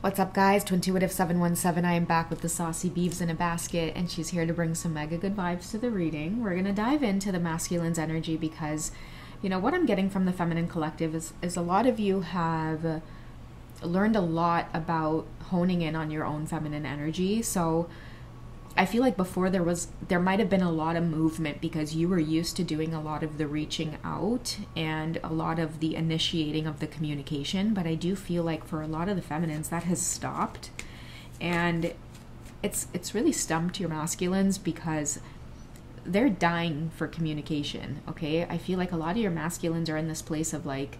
What's up, guys? Twintuitive 717. I am back with the saucy beeves in a basket, and she's here to bring some mega good vibes to the reading. We're going to dive into the masculine's energy because, you know, what I'm getting from the feminine collective is a lot of you have learned a lot about honing in on your own feminine energy. So I feel like before there might have been a lot of movement because you were used to doing a lot of the reaching out and a lot of the initiating of the communication, but I do feel like for a lot of the feminines that has stopped, and it's really stumped your masculines because they're dying for communication. Okay, I feel like a lot of your masculines are in this place of like,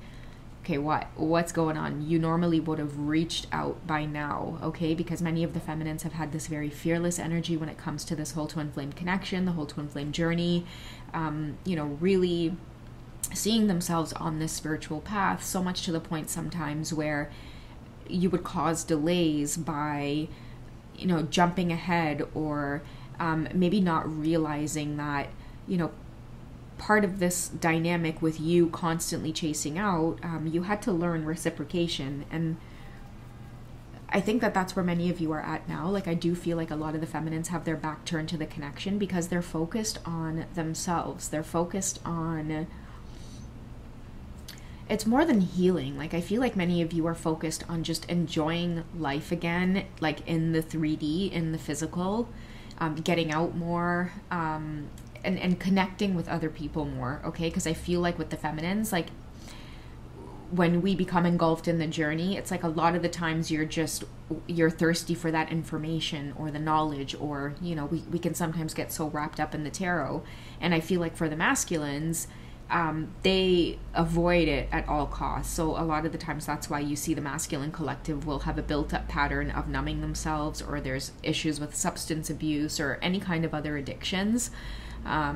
okay, what's going on? You normally would have reached out by now, okay? Because many of the feminines have had this very fearless energy when it comes to this whole twin flame connection, the whole twin flame journey, you know, really seeing themselves on this spiritual path, so much to the point sometimes where you would cause delays by, you know, jumping ahead or maybe not realizing that, you know, part of this dynamic with you constantly chasing out, you had to learn reciprocation. And I think that that's where many of you are at now. Like, I do feel like a lot of the feminines have their back turned to the connection because they're focused on themselves. They're focused on, it's more than healing. Like, I feel like many of you are focused on just enjoying life again, like in the 3D, in the physical, getting out more, and connecting with other people more, okay? Because I feel like with the feminines, like when we become engulfed in the journey, it's like a lot of the times you're thirsty for that information or the knowledge, or, you know, we can sometimes get so wrapped up in the tarot. And I feel like for the masculines, they avoid it at all costs. So a lot of the times that's why you see the masculine collective will have a built-up pattern of numbing themselves, or there's issues with substance abuse or any kind of other addictions.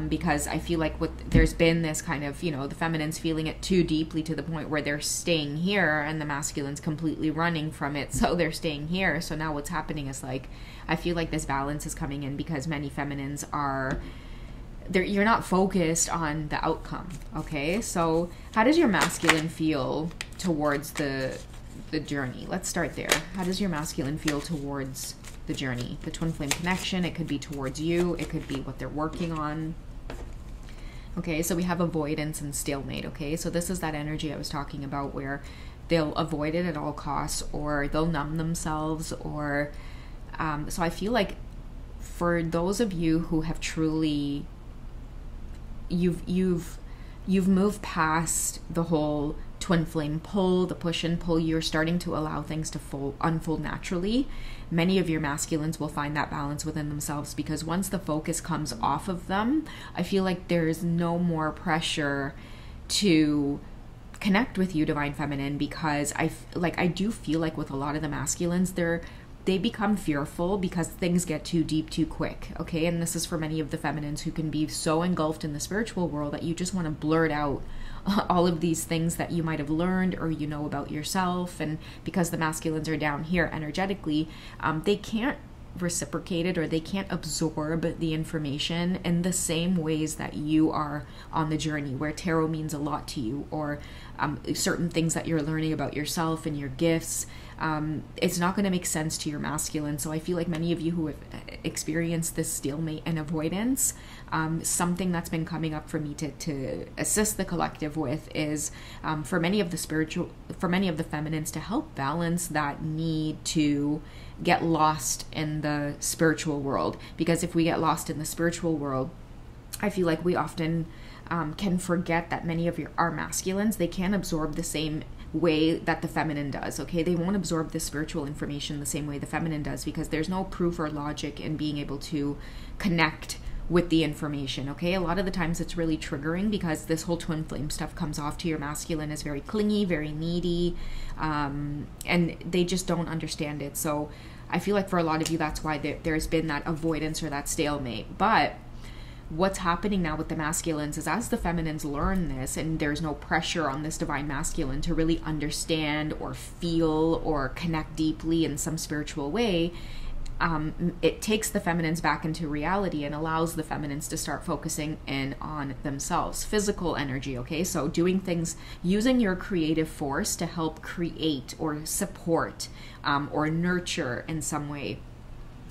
Because I feel like there's been this kind of, you know, the feminines feeling it too deeply to the point where they're staying here and the masculines completely running from it. So they're staying here. So now what's happening is, like, I feel like this balance is coming in because many feminines you're not focused on the outcome. Okay. So how does your masculine feel towards the journey? Let's start there. How does your masculine feel towards the journey, the twin flame connection? It could be towards you, it could be what they're working on. Okay, so we have avoidance and stalemate. Okay, so this is that energy I was talking about where they'll avoid it at all costs, or they'll numb themselves, or so I feel like for those of you who have truly you've moved past the whole twin flame pull, the push and pull, you're starting to allow things to unfold naturally. Many of your masculines will find that balance within themselves because once the focus comes off of them, I feel like there's no more pressure to connect with you, divine feminine, because I do feel like with a lot of the masculines, they become fearful because things get too deep too quick. Okay, and this is for many of the feminines who can be so engulfed in the spiritual world that you just want to blurt out all of these things that you might have learned or you know about yourself. And because the masculines are down here energetically, they can't reciprocate it, or they can't absorb the information in the same ways that you are on the journey, where tarot means a lot to you, or certain things that you're learning about yourself and your gifts. It's not going to make sense to your masculine. So I feel like many of you who have experienced this stalemate and avoidance, something that's been coming up for me to assist the collective with is for many of the feminines to help balance that need to get lost in the spiritual world. Because if we get lost in the spiritual world, I feel like we often can forget that many of our masculines, they can't absorb the same way that the feminine does. Okay, they won't absorb the spiritual information the same way the feminine does because there's no proof or logic in being able to connect with the information. Okay, a lot of the times it's really triggering because this whole twin flame stuff comes off to your masculine as very clingy, very needy, and they just don't understand it. So I feel like for a lot of you, that's why there's been that avoidance or that stalemate. But what's happening now with the masculines is as the feminines learn this, and there's no pressure on this divine masculine to really understand or feel or connect deeply in some spiritual way, it takes the feminines back into reality and allows the feminines to start focusing in on themselves. Physical energy, okay? So doing things, using your creative force to help create or support or nurture in some way.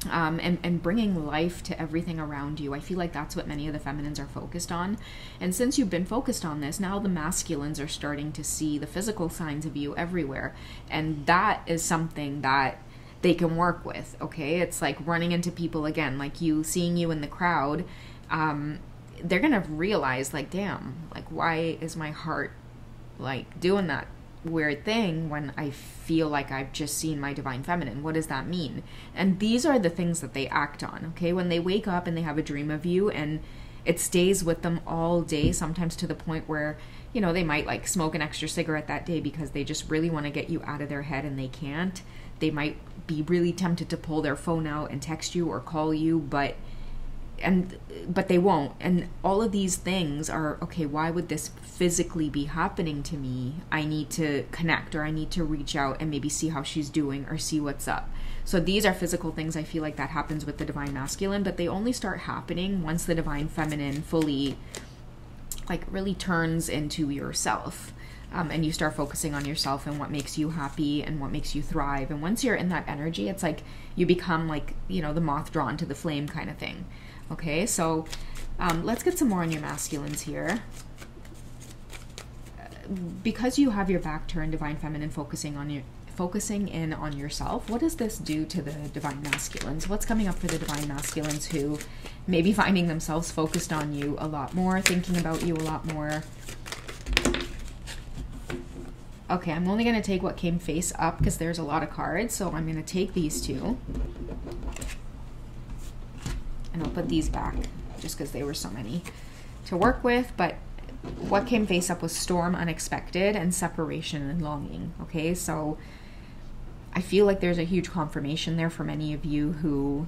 And bringing life to everything around you. I feel like that's what many of the feminines are focused on. And since you've been focused on this, now the masculines are starting to see the physical signs of you everywhere. And that is something that they can work with, okay? It's like running into people again, like seeing you in the crowd. They're going to realize, like, damn, like, why is my heart, like, doing that weird thing when I feel like I've just seen my divine feminine? What does that mean? And these are the things that they act on, okay? When they wake up and they have a dream of you and it stays with them all day, sometimes to the point where, you know, they might like smoke an extra cigarette that day because they just really want to get you out of their head and they can't. They might be really tempted to pull their phone out and text you or call you, but they won't. And all of these things are, okay, why would this physically be happening to me? I need to connect, or I need to reach out and maybe see how she's doing or see what's up. So these are physical things. I feel like that happens with the divine masculine, but they only start happening once the divine feminine fully, like, really turns into yourself. And you start focusing on yourself and what makes you happy and what makes you thrive. And once you're in that energy, it's like you become like, you know, the moth drawn to the flame kind of thing. Okay, so let's get some more on your masculines here. Because you have your back turned, divine feminine focusing in on yourself, what does this do to the divine masculines? What's coming up for the divine masculines who may be finding themselves focused on you a lot more, thinking about you a lot more? Okay, I'm only going to take what came face up because there's a lot of cards, so I'm going to take these two. And I'll put these back just because there were so many to work with. But what came face up was storm, unexpected, and separation and longing. Okay, so I feel like there's a huge confirmation there for many of you who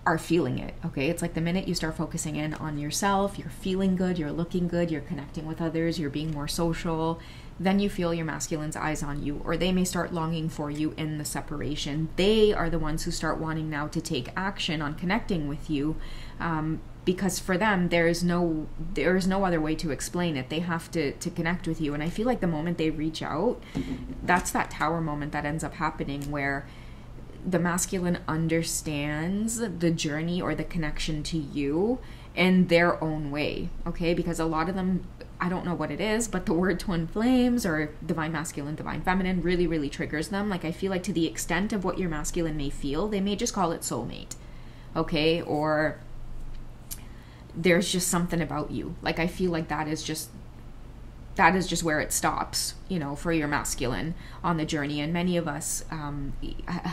are feeling it. Okay, it's like the minute you start focusing in on yourself, you're feeling good, you're looking good, you're connecting with others, you're being more social, then you feel your masculine's eyes on you, or they may start longing for you in the separation. They are the ones who start wanting now to take action on connecting with you, because for them there is no other way to explain it. They have to connect with you. And I feel like the moment they reach out, that's that tower moment that ends up happening, where the masculine understands the journey or the connection to you in their own way, okay? Because a lot of them, I don't know what it is, but the word twin flames or divine masculine, divine feminine really, really triggers them. Like, I feel like to the extent of what your masculine may feel, they may just call it soulmate, okay? Or there's just something about you. Like, I feel like that is just where it stops, you know, for your masculine on the journey. And many of us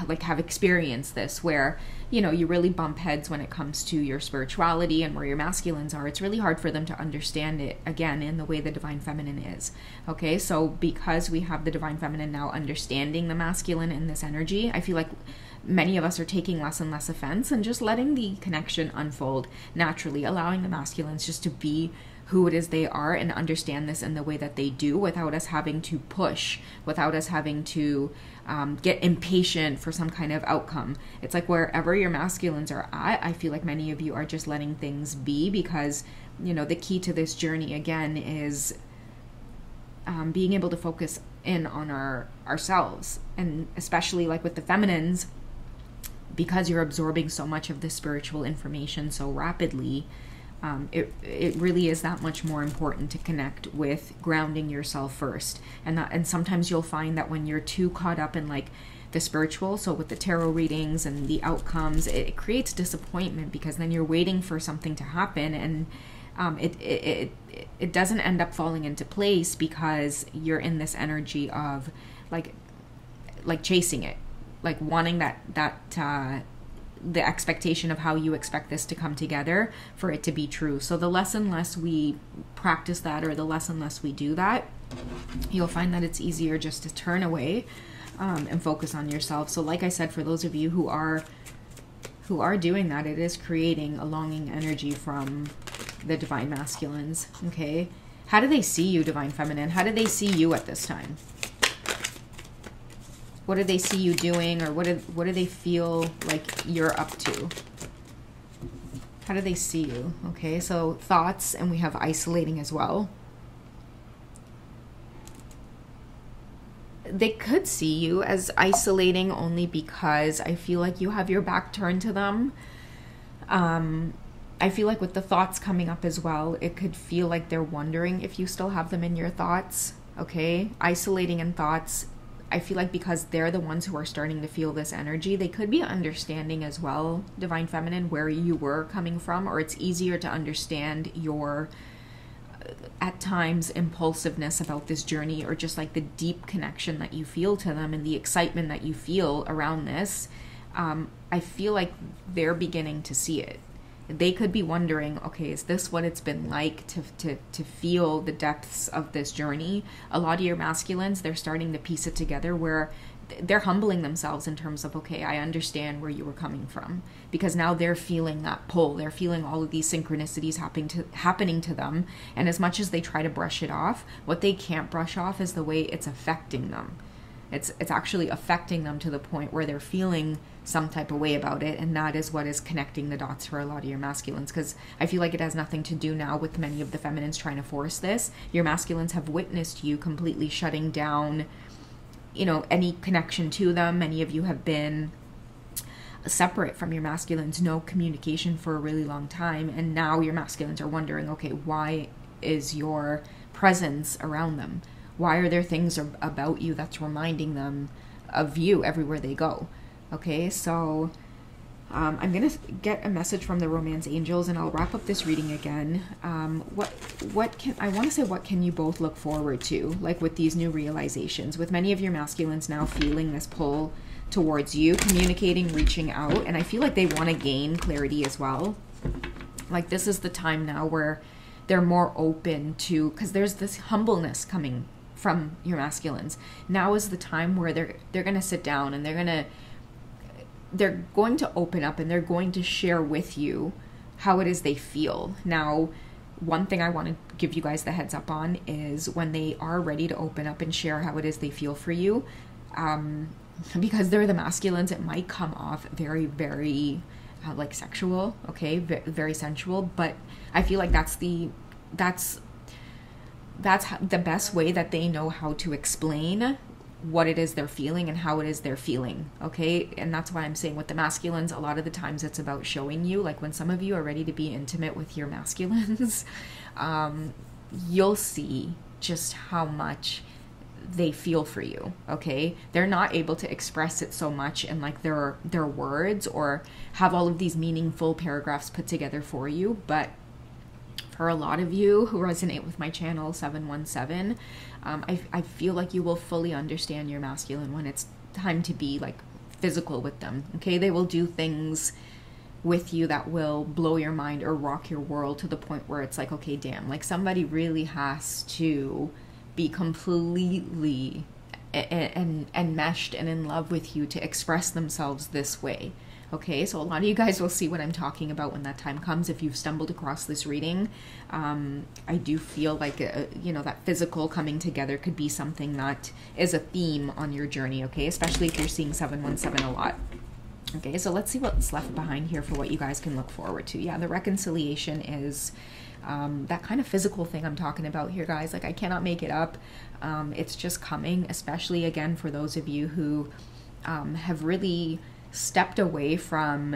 like have experienced this, where, you know, you really bump heads when it comes to your spirituality and where your masculines are. It's really hard for them to understand it, again, in the way the divine feminine is. Okay, so because we have the divine feminine now understanding the masculine in this energy, I feel like many of us are taking less and less offense and just letting the connection unfold naturally, allowing the masculines just to be who it is they are and understand this in the way that they do, without us having to push, without us having to get impatient for some kind of outcome. It's like wherever your masculines are at, I feel like many of you are just letting things be, because, you know, the key to this journey, again, is being able to focus in on ourselves. And especially like with the feminines, because you're absorbing so much of the spiritual information so rapidly, it really is that much more important to connect with grounding yourself first. And sometimes you'll find that when you're too caught up in like the spiritual, so with the tarot readings and the outcomes, it creates disappointment, because then you're waiting for something to happen, and it doesn't end up falling into place because you're in this energy of like chasing it, like wanting that the expectation of how you expect this to come together for it to be true. So the less and less we practice that, or the less and less we do that, you'll find that it's easier just to turn away and focus on yourself. So like I said, for those of you who are doing that, it is creating a longing energy from the divine masculines. Okay, how do they see you, divine feminine? How do they see you at this time? What do they see you doing, or what do they feel like you're up to? How do they see you? Okay, so thoughts, and we have isolating as well. They could see you as isolating only because I feel like you have your back turned to them. I feel like with the thoughts coming up as well, it could feel like they're wondering if you still have them in your thoughts. Okay, isolating and thoughts, I feel like because they're the ones who are starting to feel this energy, they could be understanding as well, Divine Feminine, where you were coming from, or it's easier to understand your at times impulsiveness about this journey, or just like the deep connection that you feel to them and the excitement that you feel around this. I feel like they're beginning to see it. They could be wondering, okay, is this what it's been like to feel the depths of this journey? A lot of your masculines, they're starting to piece it together, where they're humbling themselves in terms of, okay, I understand where you were coming from, because now they're feeling that pull. They're feeling all of these synchronicities happening to them. And as much as they try to brush it off, what they can't brush off is the way it's affecting them. It's actually affecting them to the point where they're feeling some type of way about it, and that is what is connecting the dots for a lot of your masculines, because I feel like it has nothing to do now with many of the feminines trying to force this. Your masculines have witnessed you completely shutting down, any connection to them. Many of you have been separate from your masculines, no communication for a really long time, and now your masculines are wondering, okay, why is your presence around them? Why are there things about you that's reminding them of you everywhere they go? Okay, so I'm going to get a message from the Romance Angels, and I'll wrap up this reading again. What can you both look forward to, like with these new realizations? With many of your masculines now feeling this pull towards you, communicating, reaching out, and I feel like they want to gain clarity as well. Like this is the time now where they're more open to, because there's this humbleness coming from your masculines. Now is the time where they're going to sit down, and they're going to open up, and they're going to share with you how it is they feel. Now, one thing I want to give you guys the heads up on is when they are ready to open up and share how it is they feel for you, because they're the masculines, it might come off very, very like sexual, okay, very sensual, but I feel like that's the best way that they know how to explain what it is they're feeling and how it is they're feeling, okay? And that's why I'm saying with the masculines, a lot of the times it's about showing you, like when some of you are ready to be intimate with your masculines, you'll see just how much they feel for you, okay? They're not able to express it so much in like their words or have all of these meaningful paragraphs put together for you, but for a lot of you who resonate with my channel 717, I feel like you will fully understand your masculine when it's time to be like physical with them, okay? They will do things with you that will blow your mind or rock your world to the point where it's like, okay, damn, like somebody really has to be completely enmeshed and in love with you to express themselves this way. Okay, so a lot of you guys will see what I'm talking about when that time comes. If you've stumbled across this reading, I do feel like, that physical coming together could be something that is a theme on your journey, okay? Especially if you're seeing 717 a lot. Okay, so let's see what's left behind here for what you guys can look forward to. Yeah, the reconciliation is that kind of physical thing I'm talking about here, guys. Like, I cannot make it up. It's just coming, especially, again, for those of you who have really stepped away from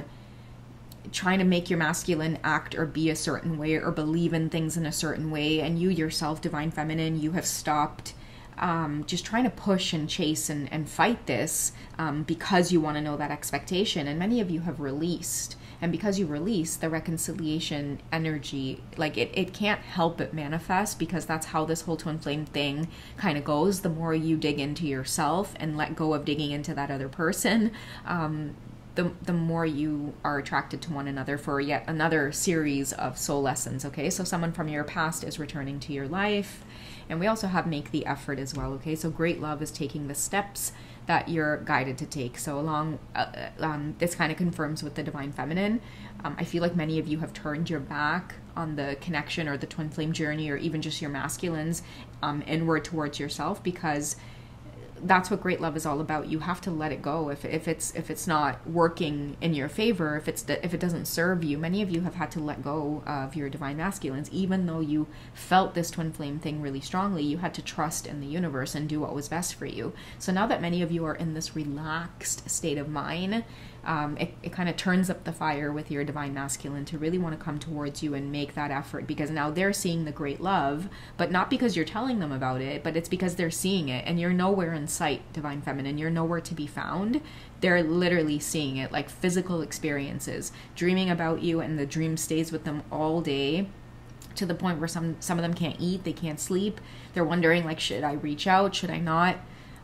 trying to make your masculine act or be a certain way or believe in things in a certain way, and you yourself, Divine Feminine, you have stopped just trying to push and chase and fight this because you want to know that expectation, and many of you have released. And because you release, the reconciliation energy, like it can't help but manifest, because that's how this whole twin flame thing kind of goes. The more you dig into yourself and let go of digging into that other person, the more you are attracted to one another for yet another series of soul lessons, okay? So someone from your past is returning to your life. And we also have make the effort as well, okay? So great love is taking the steps that you're guided to take. So along, this kind of confirms with the Divine Feminine. I feel like many of you have turned your back on the connection or the twin flame journey, or even just your masculines inward towards yourself, because that's what great love is all about. You have to let it go if it's not working in your favor, if it doesn't serve you. Many of you have had to let go of your divine masculines, even though you felt this twin flame thing really strongly. You had to trust in the universe and do what was best for you. So now that many of you are in this relaxed state of mind, it kind of turns up the fire with your divine masculine to really want to come towards you and make that effort, because now they're seeing the great love, but not because you're telling them about it, but it's because they're seeing it, and you're nowhere in sight, divine feminine. You're nowhere to be found. They're literally seeing it, like physical experiences, dreaming about you, and the dream stays with them all day, to the point where some of them can't eat, they can't sleep. They're wondering, like, should I reach out, should I not?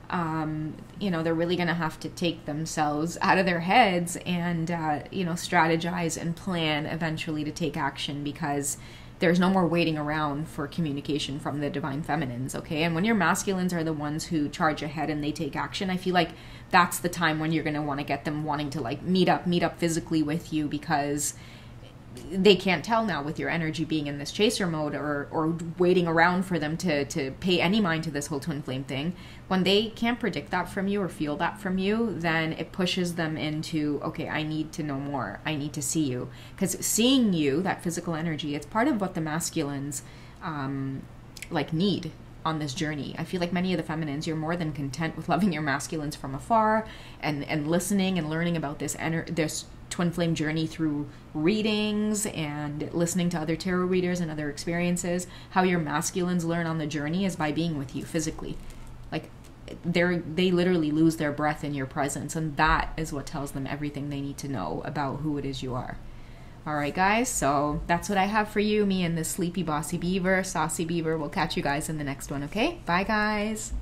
They're really going to have to take themselves out of their heads and, strategize and plan eventually to take action, because there's no more waiting around for communication from the divine feminines, okay? And when your masculines are the ones who charge ahead and they take action, I feel like that's the time when you're going to want to get them wanting to, like, meet up physically with you, because they can't tell now with your energy being in this chaser mode, or waiting around for them to pay any mind to this whole twin flame thing. When they can't predict that from you or feel that from you, then it pushes them into, okay, I need to know more. I need to see you. Because seeing you, that physical energy, it's part of what the masculines need on this journey. I feel like many of the feminines, you're more than content with loving your masculines from afar and listening and learning about this twin flame journey through readings and listening to other tarot readers and other experiences. How your masculines learn on the journey is by being with you physically. Like, they literally lose their breath in your presence, and that is what tells them everything they need to know about who it is you are. All right, guys, so that's what I have for you, me and this sleepy bossy beaver, saucy beaver. We'll catch you guys in the next one, okay? Bye, guys.